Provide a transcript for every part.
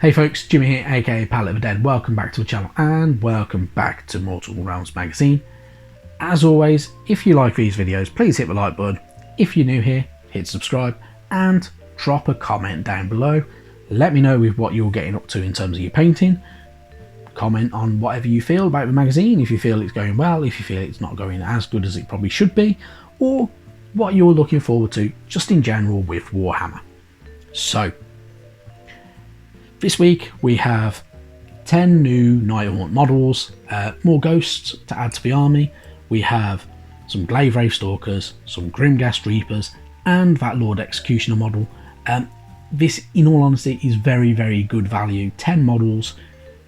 Hey folks, Jimmy here, aka Palette of the Dead. Welcome back to the channel and welcome back to Mortal Realms magazine. As always, if you like these videos, please hit the like button. If you're new here, hit subscribe and drop a comment down below. Let me know with what you're getting up to in terms of your painting. Comment on whatever you feel about the magazine, if you feel it's going well, if you feel it's not going as good as it probably should be, or what you're looking forward to just in general with Warhammer. So, this week we have 10 new Nighthaunt models, more ghosts to add to the army. We have some Glaive Wraith Stalkers, some Grimghast Reapers, and that Lord Executioner model. This, in all honesty, is very good value. 10 models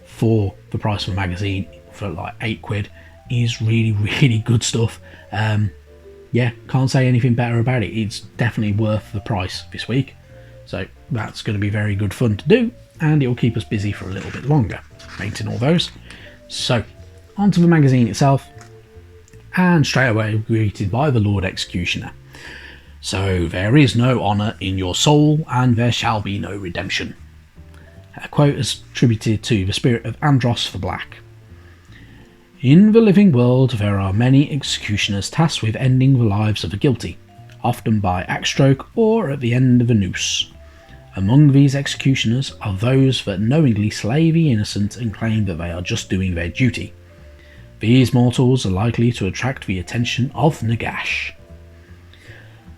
for the price of a magazine for like £8 is really good stuff. Yeah, can't say anything better about it. It's definitely worth the price this week. So that's going to be very good fun to do, and it will keep us busy for a little bit longer, painting all those. So, onto the magazine itself, and straight away we're greeted by the Lord Executioner. So, there is no honour in your soul, and there shall be no redemption. A quote is attributed to the spirit of Andros the Black. In the living world there are many executioners tasked with ending the lives of the guilty, often by axe stroke or at the end of a noose. Among these executioners are those that knowingly slay the innocent and claim that they are just doing their duty. These mortals are likely to attract the attention of Nagash.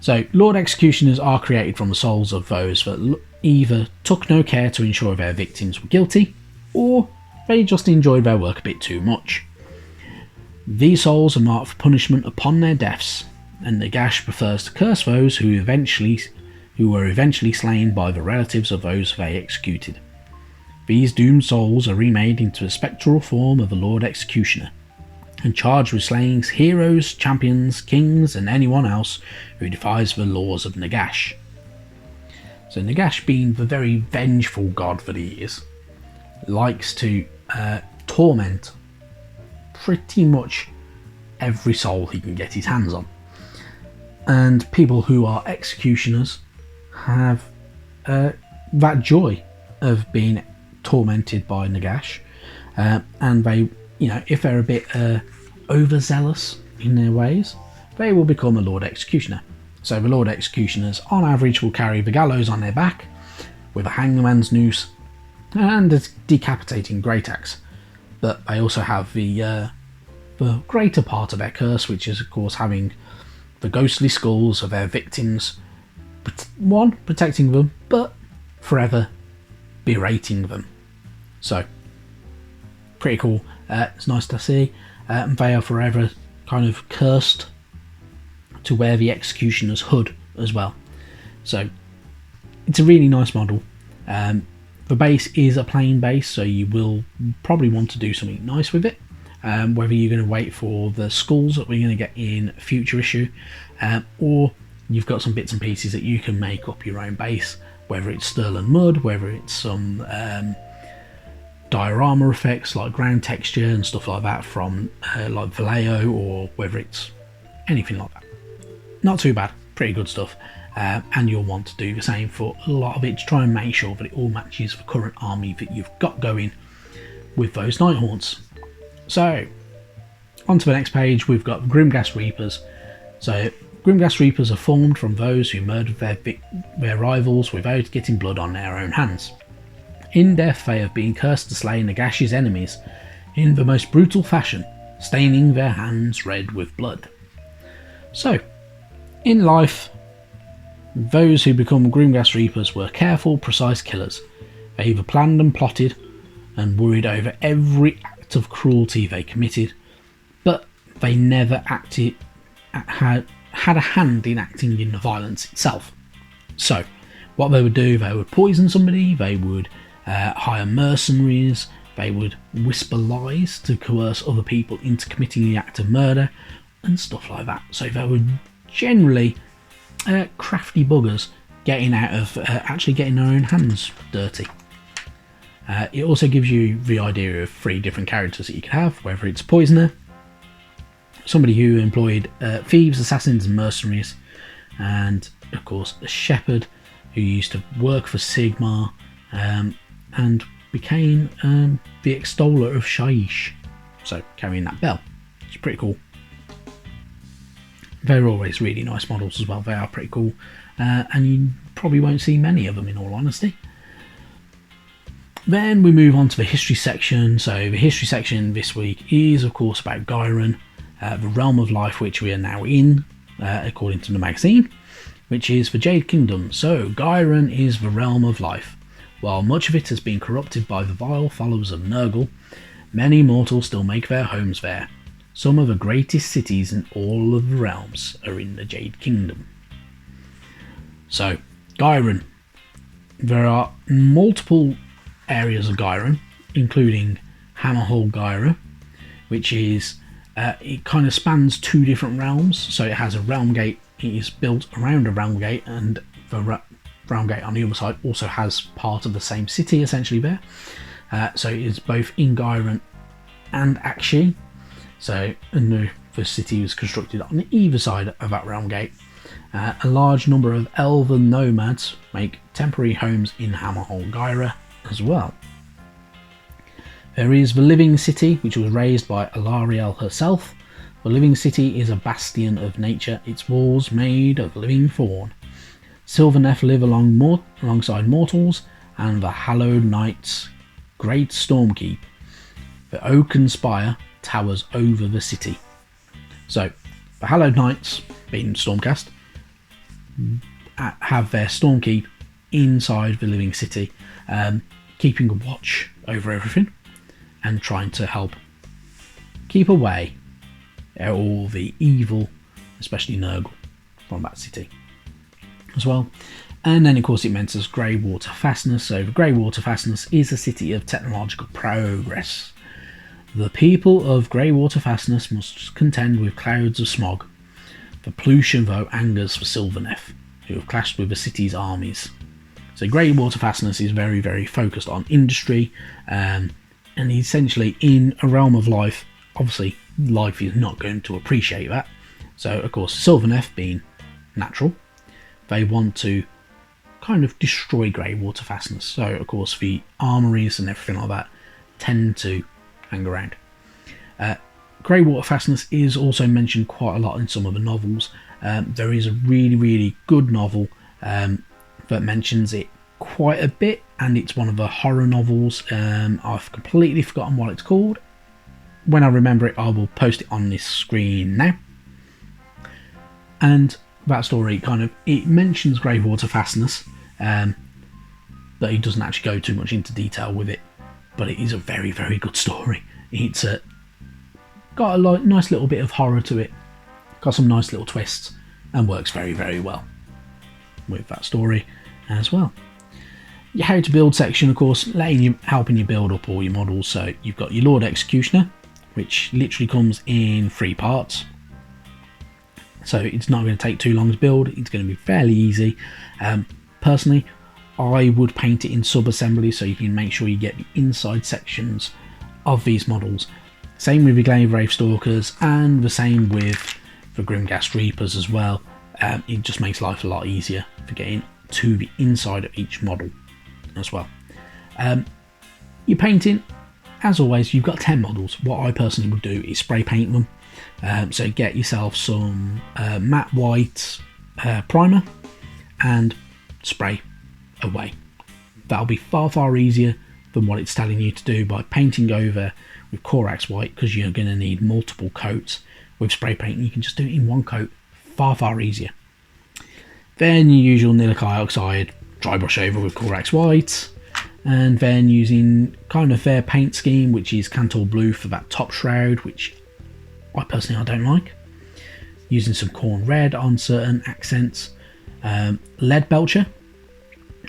So, Lord Executioners are created from the souls of those that either took no care to ensure their victims were guilty, or they just enjoyed their work a bit too much. These souls are marked for punishment upon their deaths, and Nagash prefers to curse those who were eventually slain by the relatives of those they executed. These doomed souls are remade into the spectral form of the Lord Executioner, and charged with slaying heroes, champions, kings, and anyone else who defies the laws of Nagash. So Nagash, being the very vengeful god that he is, likes to torment pretty much every soul he can get his hands on. And people who are executioners have that joy of being tormented by Nagash, and they, if they're a bit overzealous in their ways, they will become a Lord Executioner. So the Lord Executioners on average will carry the gallows on their back with a hangman's noose and a decapitating great axe, but they also have the greater part of their curse, which is of course having the ghostly skulls of their victims, one, protecting them, but forever berating them. So, pretty cool. It's nice to see. They are forever kind of cursed to wear the Executioner's hood as well. So, it's a really nice model. The base is a plain base, so you will probably want to do something nice with it. Whether you're going to wait for the skulls that we're going to get in a future issue, or you've got some bits and pieces that you can make up your own base, whether it's Sterling Mud, whether it's some diorama effects like ground texture and stuff like that from like Vallejo, or whether it's anything like that. Not too bad, pretty good stuff, and you'll want to do the same for a lot of it to try and make sure that it all matches the current army that you've got going with those Nighthaunts. So, on to the next page, we've got Grimghast Reapers. So, Grimghast Reapers are formed from those who murdered their rivals without getting blood on their own hands. In death, they have been cursed to slay Nagash's enemies in the most brutal fashion, staining their hands red with blood. So, in life, those who become Grimghast Reapers were careful, precise killers. They either planned and plotted and worried over every act of cruelty they committed, but they never had a hand in acting in the violence itself. So, what they would do, they would poison somebody, they would hire mercenaries, they would whisper lies to coerce other people into committing the act of murder, and stuff like that. So they were generally crafty buggers getting out of actually getting their own hands dirty. It also gives you the idea of 3 different characters that you could have, whether it's poisoner, somebody who employed thieves, assassins and mercenaries, and of course a shepherd who used to work for Sigmar, and became the extoller of Shaiish, so carrying that bell. It's pretty cool. They're always really nice models as well. They are pretty cool, and you probably won't see many of them in all honesty. Then we move on to the history section. So the history section this week is of course about Ghyran, the realm of life which we are now in, according to the magazine, which is the Jade Kingdom. So Ghyran is the realm of life. While much of it has been corrupted by the vile followers of Nurgle, many mortals still make their homes there. Some of the greatest cities in all of the realms are in the Jade Kingdom. So, Ghyran. There are multiple areas of Ghyran, including Hammerhall Ghyran, which is, it kind of spans two different realms. So it has a realm gate, it is built around a realm gate, and the realm gate on the other side also has part of the same city essentially there. So it is both in Ghyran and Akshi. So the city was constructed on either side of that realm gate. A large number of elven nomads make temporary homes in Hammerhall Ghyran as well. There is the Living City, which was raised by Alariel herself. The Living City is a bastion of nature, its walls made of living thorn. Sylvaneth live alongside mortals, and the Hallowed Knight's great Stormkeep. The oaken spire towers over the city. So, the Hallowed Knights, being Stormcast, have their Stormkeep inside the Living City, keeping a watch over everything and trying to help keep away all the evil, especially Nurgle, from that city as well. And then of course it mentions Greywater Fastness. So the Greywater Fastness is a city of technological progress. The people of Greywater Fastness must contend with clouds of smog. The pollution though angers the Sylvaneth, who have clashed with the city's armies. So Greywater Fastness is very, very focused on industry, and essentially in a realm of life, obviously life is not going to appreciate that. So of course Sylvaneth, being natural, they want to kind of destroy Greywater Fastness. So of course the armories and everything like that tend to hang around. Greywater Fastness is also mentioned quite a lot in some of the novels. There is a really, really good novel that mentions it quite a bit, and it's one of the horror novels. I've completely forgotten what it's called. When I remember it, I will post it on this screen now. And that story it mentions Greywater Fastness, but it doesn't actually go too much into detail with it. But it is a very, very good story. It's got a nice little bit of horror to it, got some nice little twists, and works very, very well with that story as well. Your how to build section, of course, helping you build up all your models. So you've got your Lord Executioner, which literally comes in 3 parts. So it's not going to take too long to build. It's going to be fairly easy. Personally, I would paint it in sub-assembly so you can make sure you get the inside sections of these models. Same with the Glaive Wraith Stalkers, and the same with the Grimghast Reapers as well. It just makes life a lot easier for getting to the inside of each model as well. Your painting, as always, you've got 10 models. What I personally would do is spray paint them. So get yourself some matte white primer and spray away. That'll be far, far easier than what it's telling you to do by painting over with Corax white, because you're going to need multiple coats. With spray painting, you can just do it in one coat, far, far easier. Then your usual Nilic Oxide, dry brush over with Corax white, and then using kind of their paint scheme, which is Cantor Blue for that top shroud, which I personally don't like. Using some Corn Red on certain accents. Lead Belcher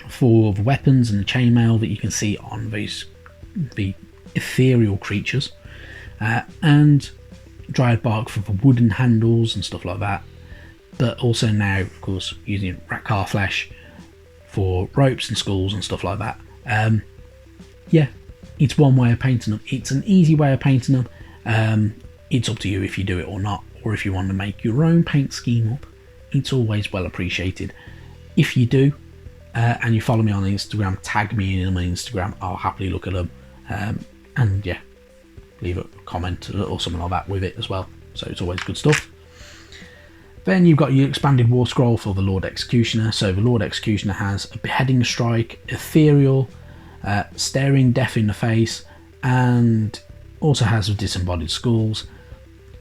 for the weapons and the chainmail that you can see on the ethereal creatures. And Dryad Bark for the wooden handles and stuff like that. But also now, of course, using Rakkar Flesh for ropes and skulls and stuff like that. Yeah, it's one way of painting them. It's an easy way of painting them. It's up to you if you do it or not, or if you want to make your own paint scheme up. It's always well appreciated if you do. and you follow me on Instagram, tag me in my Instagram, I'll happily look at them, and yeah, leave a comment or something like that with it as well, so it's always good stuff. Then you've got your expanded war scroll for the Lord Executioner. So the Lord Executioner has a beheading strike, ethereal, staring death in the face, and also has disembodied skulls.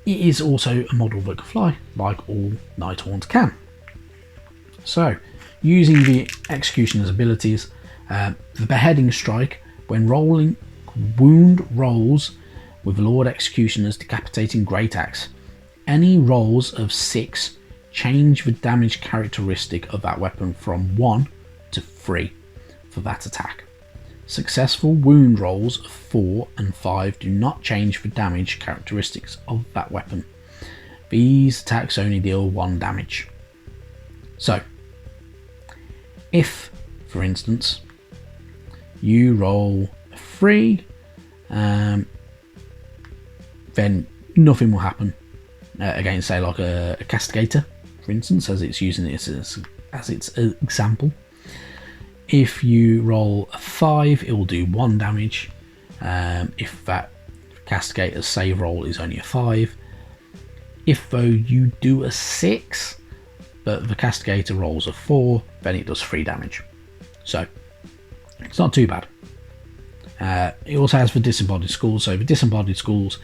It is also a model that can fly, like all Nighthawns can. So, using the Executioner's abilities, the beheading strike, when rolling wound rolls with the Lord Executioner's decapitating great axe, any rolls of 6 change the damage characteristic of that weapon from 1 to 3 for that attack. Successful wound rolls of 4 and 5 do not change the damage characteristics of that weapon. These attacks only deal 1 damage. So, if, for instance, you roll a 3, then nothing will happen against, say, like a Castigator, for instance, as it's using it as its example. If you roll a 5, it will do 1 damage. If that Castigator's save roll is only a 5. If though you do a 6, but the Castigator rolls a 4, then it does 3 damage. So it's not too bad. It also has the disembodied skulls. So the disembodied skulls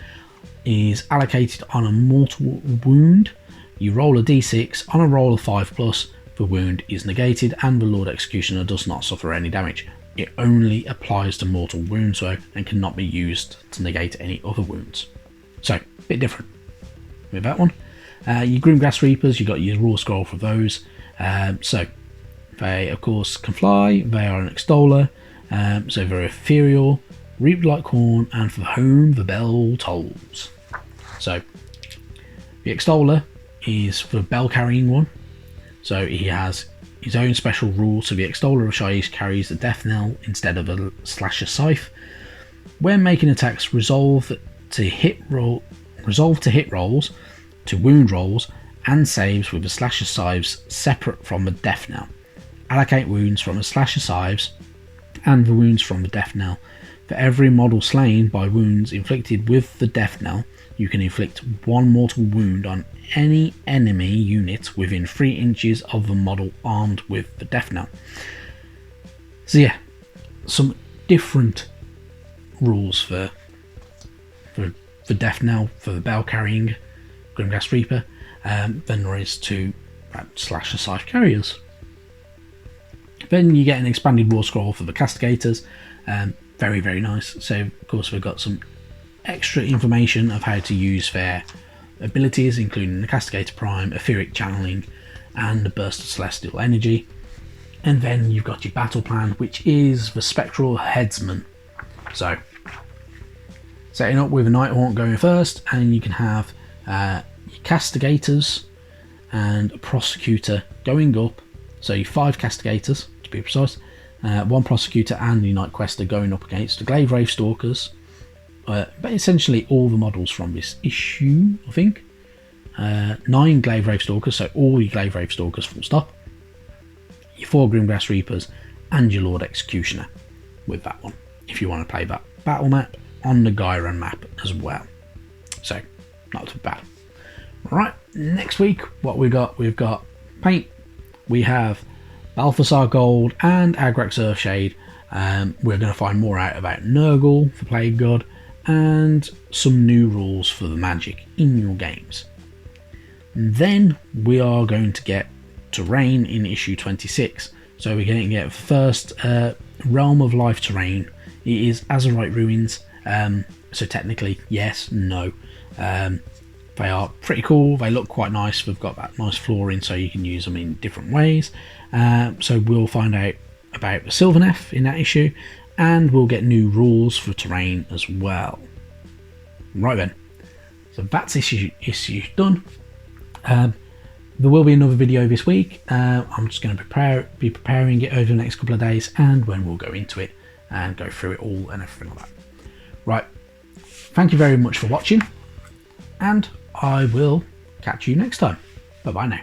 is allocated on a mortal wound. You roll a d6, on a roll of 5+, the wound is negated and the Lord Executioner does not suffer any damage. It only applies to mortal wounds though, and cannot be used to negate any other wounds. So, a bit different with that one. Your Grimghast Reapers, you got your raw scroll for those. So, they of course can fly, they are an extoller, so they're ethereal, reap like corn, and for whom the bell tolls. So, the extoller is for the bell carrying one. So he has his own special rule. So the extoller of Shais carries a death knell instead of a slasher scythe. When making attacks, resolve to hit rolls, to wound rolls, and saves with the slasher scythes separate from the death knell. Allocate wounds from the slasher scythes and the wounds from the death knell. For every model slain by wounds inflicted with the death knell, you can inflict 1 mortal wound on any enemy unit within 3 inches of the model armed with the death knell. So yeah, some different rules for death knell for the bell carrying Grimghast Reaper than there is to slasher scythe carriers. Then you get an expanded war scroll for the Castigators. Very, very nice. So of course we've got some extra information of how to use their abilities, including the Castigator Prime, Etheric Channeling, and the Burst of Celestial Energy. And then you've got your battle plan, which is the Spectral Headsman. So, setting up with a Nighthawk going first, and you can have your Castigators and a Prosecutor going up. So your 5 Castigators, to be precise, 1 Prosecutor and your Night Quester going up against the Glaive Wraith Stalkers. But essentially all the models from this issue, I think. 9 Glaive Wraith Stalkers, so all your Glaive Wraith Stalkers full stop. Your 4 Grimghast Reapers and your Lord Executioner with that one, if you want to play that battle map on the Ghyran map as well. So, not too bad. Right, next week what we've got paint. We have Balthasar Gold and Agrax Earthshade. We're going to find more out about Nurgle for Plague God, and some new rules for the magic in your games. Then we are going to get terrain in issue 26. So we're going to get first Realm of Life terrain. It is Azerite Ruins. So technically, yes, no. They are pretty cool. They look quite nice. We've got that nice flooring, so you can use them in different ways. So we'll find out about the Sylvaneth in that issue, and we'll get new rules for terrain as well. Right then, so that's issue done. There will be another video this week. I'm just going to be preparing it over the next couple of days, and when we'll go into it and go through it all and everything like that. Right, thank you very much for watching, and I will catch you next time. Bye bye now.